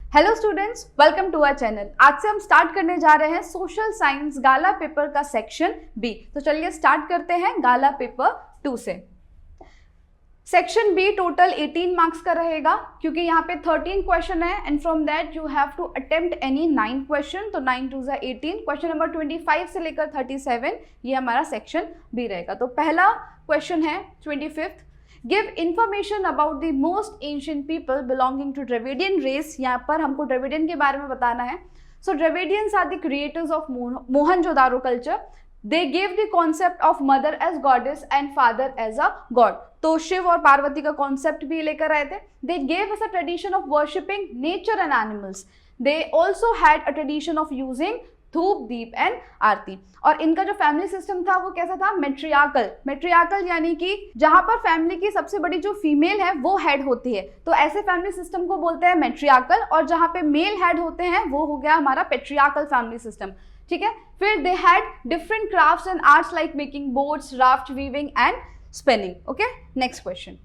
Hello students, welcome to our channel. आज से हम स्टार्ट करने जा रहे हैं सोशल साइंस गाला पेपर का सेक्शन बी। तो चलिए स्टार्ट करते हैं गाला पेपर 2 से। सेक्शन बी टोटल 18 मार्क्स का रहेगा क्योंकि यहाँ पे 13 क्वेश्चन है and from that you have to attempt any 9 question. तो 9 2 18, क्वेश्चन नंबर 25 से लेकर 37 ये हमारा सेक्शन बी रहेगा। तो पहला क्वेश्चन है 25th, give information about the most ancient people belonging to Dravidian race. यहाँ पर हमको द्रविडियन के बारे में बताना है। So Dravidians are the creators of Mohenjodaro culture. They give the concept of mother as goddess and father as a god. तो शिव और पार्वती का कॉन्सेप्ट भी लेकर आए थे। They gave us a tradition of worshipping nature and animals. They also had a tradition of using धूप, दीप and आरती। और इनका जो फैमिली सिस्टम था वो कैसा था? मेट्रियार्कल। मेट्रियार्कल यानी कि जहां पर फैमिली की सबसे बड़ी जो फीमेल है वो हेड होती है, तो ऐसे फैमिली सिस्टम को बोलते हैं मेट्रियार्कल। और जहां पे मेल हेड होते हैं वो हो गया हमारा पेट्रियार्कल फैमिली सिस्टम। ठीक है। फिर they had different crafts and arts like making boats, raft, weaving and spinning. Okay, next question,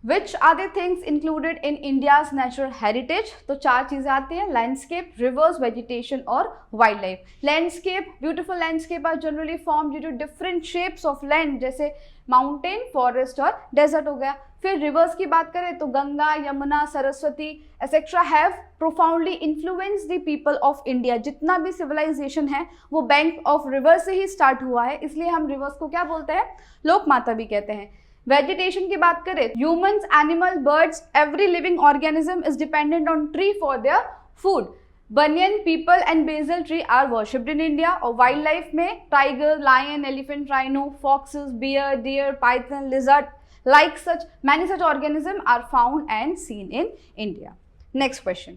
Which are the things included in India's natural heritage? तो 4 चीजें आती हैं, लैंडस्केप, रिवर्स, वेजिटेशन और wild life. Landscape, beautiful landscape are generally form due to different shapes of land, जैसे mountain, forest और desert हो गया। फिर रिवर्स की बात करें तो Ganga, Yamuna, Saraswati etcetera have profoundly influence the people of India. जितना भी सिविलाइजेशन है वो बैंक ऑफ रिवर से ही स्टार्ट हुआ है, इसलिए हम रिवर्स को क्या बोलते हैं? लोक माता भी कहते हैं। वेजिटेशन की बात करें, humans, animal, birds, every living organism is dependent on tree for their food. Banyan, peepal and basil tree are worshipped in India. और वाइल्ड लाइफ में tiger, lion, elephant, rhino, foxes, bear, deer, python, lizard, like such many such organisms are found and seen in India. Next question,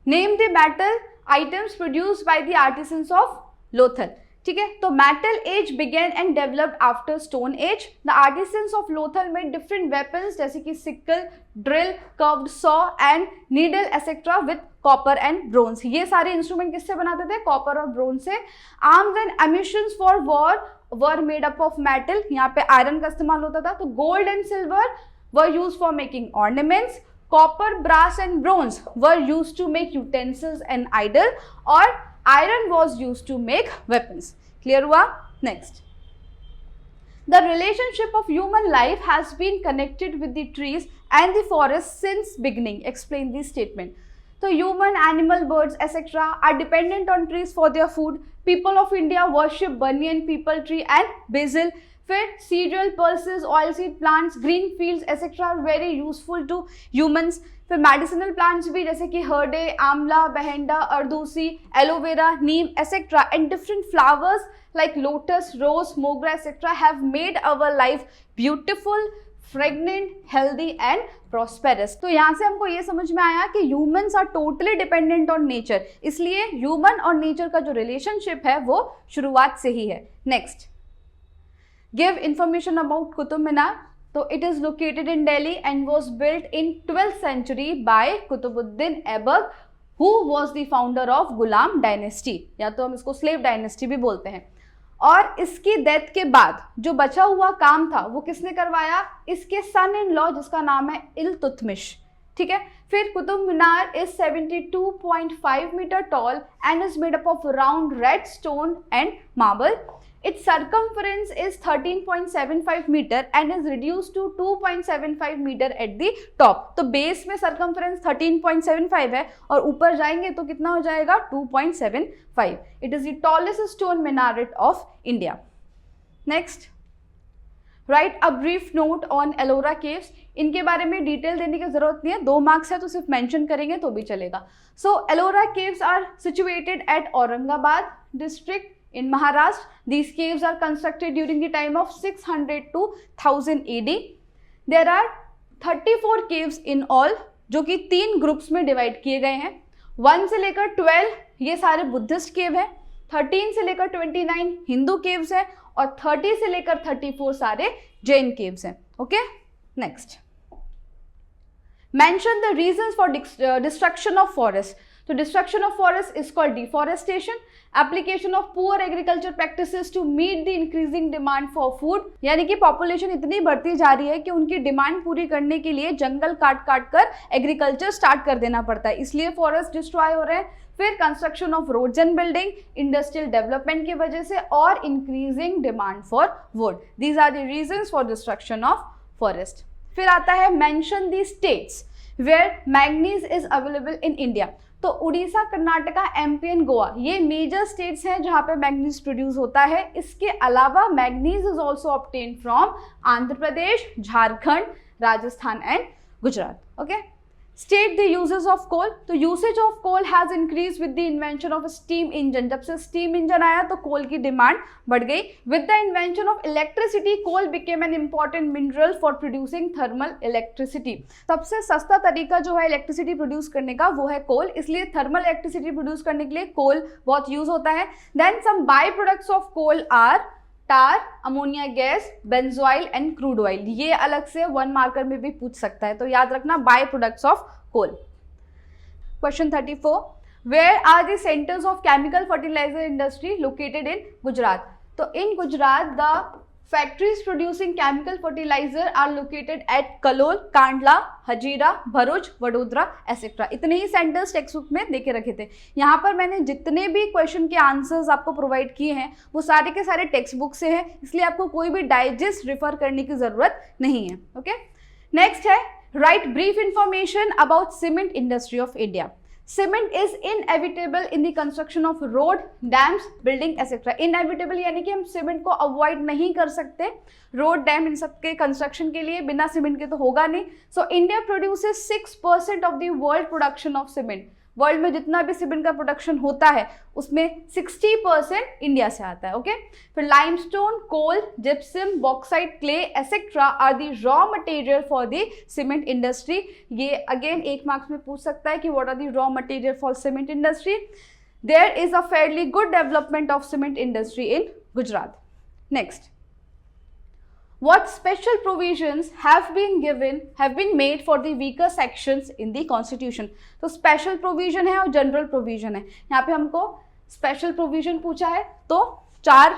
name the metal items produced by the artisans of Lothal. ठीक है, तो metal age began and developed after stone age. The artisans of Lothal made different weapons जैसे कि sickle, drill, curved saw and needle etcetera with copper and bronze. ये सारे instrument किससे बनाते थे? कॉपर और ब्रोंज से। Arms and ammunitions for war were made up of metal. यहाँ पे आयरन का इस्तेमाल होता था। तो gold and silver were use for making ornaments. Copper, brass and bronze were use to make utensils and idol. और iron was use to make weapons. Clear हुआ? Next, the relationship of human life has been connected with the trees and the forest since beginning. Explain this statement. तो human, animal, birds etcetera are dependent on trees for their food. People of India worship banyan, peepal tree and basil. फिर cereal, pulses, oil seed plants, green fields etcetera are very useful to humans. फिर medicinal plants भी जैसे कि harde, amla, baheda, ardusi, aloe vera, neem etcetera and different flowers like lotus, rose, mogra etcetera have made our life beautiful, fragrant, healthy and prosperous. तो यहाँ से हमको ये समझ में आया कि humans are totally dependent on nature, इसलिए ह्यूमन और नेचर का जो रिलेशनशिप है वो शुरुआत से ही है। Next, give information about Qutub Minar. तो it is located in Delhi and was built in 12th century by Qutubuddin Aibak, who was the founder of Ghulam dynasty, या तो हम इसको स्लेव डायनेस्टी भी बोलते हैं। और इसकी डेथ के बाद जो बचा हुआ काम था वो किसने करवाया? इसके सन इन लॉ जिसका नाम है इल्तुतमिश। ठीक है। फिर Qutub Minar is 72.5 metre tall and is made up of round red stone and marble. Its circumference is 13.75 meter and is reduced to 2.75 meter at the top. तो बेस में circumference 13.75 है और ऊपर जाएंगे तो कितना हो जाएगा? 2.75. It is the tallest stone minaret of India. Next, write a brief note on Ellora caves. इनके बारे में डिटेल देने की जरूरत नहीं है, 2 मार्क्स है तो सिर्फ मेंशन करेंगे तो भी चलेगा। So Ellora caves are situated at Aurangabad district in Maharashtra. These caves are constructed during the time of 600 to 1000 AD. There are 34 caves in all, जो कि 3 ग्रुप्स में डिवाइड किए गए हैं। 1 से लेकर 12 ये सारे बुद्धिस्ट केव हैं, 13 से लेकर 29 हिंदू केव्स हैं और 30 से लेकर 34 सारे जैन केव्स हैं। Okay, next, mention the reasons for destruction of forest. तो destruction of forest is called deforestation. Application of poor agriculture practices to meet the increasing demand for food, यानी कि पॉपुलेशन इतनी बढ़ती जा रही है कि उनकी डिमांड पूरी करने के लिए जंगल काट काट कर एग्रीकल्चर स्टार्ट कर देना पड़ता है, इसलिए फॉरेस्ट डिस्ट्रॉय हो रहे हैं। फिर construction of roads and building, industrial development की वजह से, और increasing demand for wood. These are the reasons for destruction of forest. फिर आता है mention the states where manganese is available in India. तो उड़ीसा, कर्नाटका, एमपी एंड गोवा ये मेजर स्टेट्स हैं जहां पे मैग्नीज प्रोड्यूस होता है। इसके अलावा manganese is also obtain from Andhra Pradesh, Jharkhand, Rajasthan and Gujarat. Okay, state the uses of coal. तो usage of coal has increase with the invention of steam engine. जब से स्टीम इंजन आया तो कोल की डिमांड बढ़ गई। With the invention of electricity coal became an important mineral for producing thermal electricity. सबसे सस्ता तरीका जो है इलेक्ट्रिसिटी प्रोड्यूस करने का वो है कोल, इसलिए थर्मल इलेक्ट्रिसिटी प्रोड्यूस करने के लिए कोल बहुत यूज होता है। Then some by products of coal are tar, ammonia gas, benzol and crude oil. ये अलग से 1 मार्कर में भी पूछ सकता है, तो याद रखना by products of coal. Question 34, where are the centres of chemical fertiliser industry located in Gujarat. तो in Gujarat the factories producing chemical fertiliser are located at Kalol, Kandla, Hazira, Bharuch, Vadodara etcetera. इतने ही सेंटर्स टेक्स्ट बुक में देके रखे थे। यहाँ पर मैंने जितने भी क्वेश्चन के आंसर्स आपको प्रोवाइड किए हैं वो सारे के सारे टेक्स्ट बुक से हैं, इसलिए आपको कोई भी डाइजेस्ट रेफर करने की जरूरत नहीं है। ओके, नेक्स्ट है right brief information about cement industry of India. Cement is inevitable in the construction of road, dams, building etcetera. Inevitable यानी कि हम सीमेंट को अवॉइड नहीं कर सकते। रोड, डैम इन सब के कंस्ट्रक्शन के लिए बिना सीमेंट के तो होगा नहीं। So India produces 6% of the world production of cement. World में जितना भी सीमेंट का प्रोडक्शन होता है उसमें 60% इंडिया से आता है। ओके, फिर limestone, coal, gypsum, bauxite, clay etcetera are the raw material for the cement industry. ये अगेन 1 मार्क्स में पूछ सकता है कि what are the raw material for cement industry. There is a fairly good development of cement industry in Gujarat. Next, what special provisions have been made for the weaker sections in the constitution। तो special provision है और general provision है। यहाँ पे हमको special provision पूछा है तो 4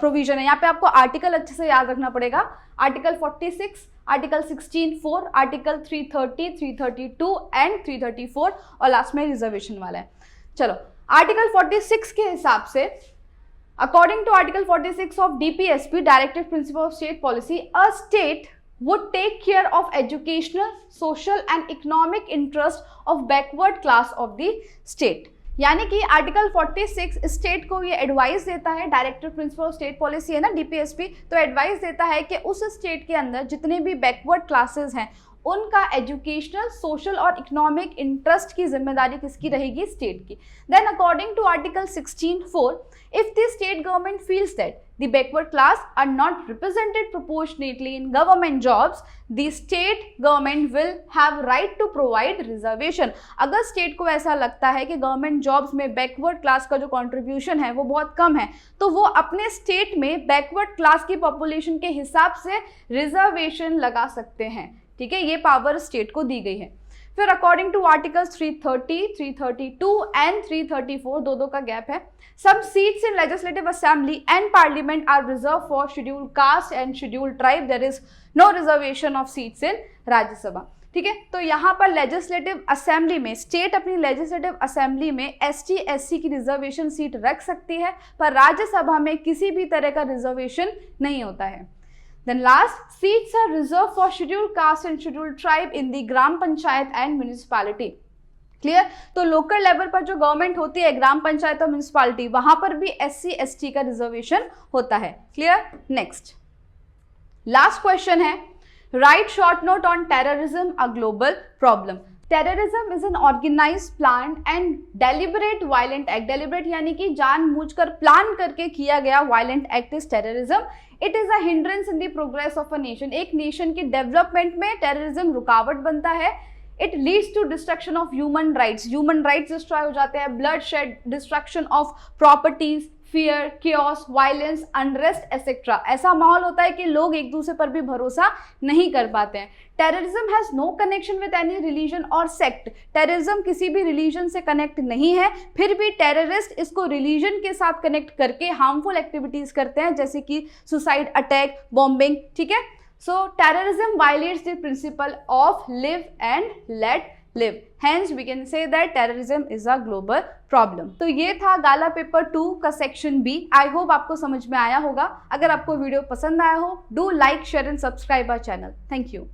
provision है। यहाँ पे आपको आर्टिकल अच्छे से याद रखना पड़ेगा। आर्टिकल 46, आर्टिकल 16(4), आर्टिकल 330, 332 एंड 334 और लास्ट में रिजर्वेशन वाला है। चलो, आर्टिकल 46 के हिसाब से according to Article 46 of DPSP, Directive Principle of State Policy, a state would take care of educational, social and economic interest of backward class of the state। यानी कि आर्टिकल 46 स्टेट को ये एडवाइस देता है, directive principle of state policy है ना DPSP, तो advice देता है कि उस स्टेट के अंदर जितने भी बैकवर्ड क्लासेस हैं उनका एजुकेशनल, सोशल और इकोनॉमिक इंटरेस्ट की जिम्मेदारी किसकी रहेगी? स्टेट की। Then according to article 16(4), if the state government feels that the backward class are not represented proportionately in government jobs, the state government will have right to provide reservation। अगर state को ऐसा लगता है कि government jobs में backward class का जो contribution है वो बहुत कम है, तो वो अपने स्टेट में बैकवर्ड क्लास की पॉपुलेशन के हिसाब से रिजर्वेशन लगा सकते हैं। ठीक है, ये पावर स्टेट को दी गई है। फिर अकॉर्डिंग टू आर्टिकल 330, 332 एंड 334, दो का गैप है, some seats in legislative assembly and parliament are reserved for scheduled caste and scheduled tribe। there is no reservation of seats in राज्य सभा। ठीक है, तो यहाँ पर लेजिस्लेटिव असेंबली में स्टेट अपनी लेजिस्लेटिव असेंबली में एसटी एससी की रिजर्वेशन सीट रख सकती है, पर राज्यसभा में किसी भी तरह का रिजर्वेशन नहीं होता है। Then last, seats are reserved for scheduled caste and scheduled tribe in the gram panchayat and municipality. Clear? तो लोकल लेवल पर जो गवर्नमेंट होती है, ग्राम पंचायत और म्यूनिसिपैलिटी, वहां पर भी एससी एसटी का रिजर्वेशन होता है। क्लियर? नेक्स्ट, लास्ट क्वेश्चन है, write short note on terrorism a global problem. Terrorism is an organised, planned and deliberate violent act. Deliberate यानी कि जानबूझकर प्लान करके किया गया violent act is terrorism. It is a hindrance in the progress of a nation. एक nation की development में terrorism रुकावट बनता है। It leads to destruction of human rights. Human rights destroy हो जाते हैं, blood shed, destruction of properties, fear, chaos, violence, unrest, etc. ऐसा माहौल होता है कि लोग एक दूसरे पर भी भरोसा नहीं कर पाते हैं। Terrorism has no connection with any religion और सेक्ट। टेररिज्म किसी भी रिलीजन से कनेक्ट नहीं है, फिर भी टेररिस्ट इसको रिलीजन के साथ कनेक्ट करके हार्मफुल एक्टिविटीज करते हैं, जैसे कि सुसाइड अटैक, बॉम्बिंग। ठीक है, so terrorism violates the principle of live and let live, hence we can say that terrorism is a global problem। तो ये था गाला पेपर 2 का सेक्शन बी। आई होप आपको समझ में आया होगा। अगर आपको वीडियो पसंद आया हो, do like, share and subscribe our channel. Thank you.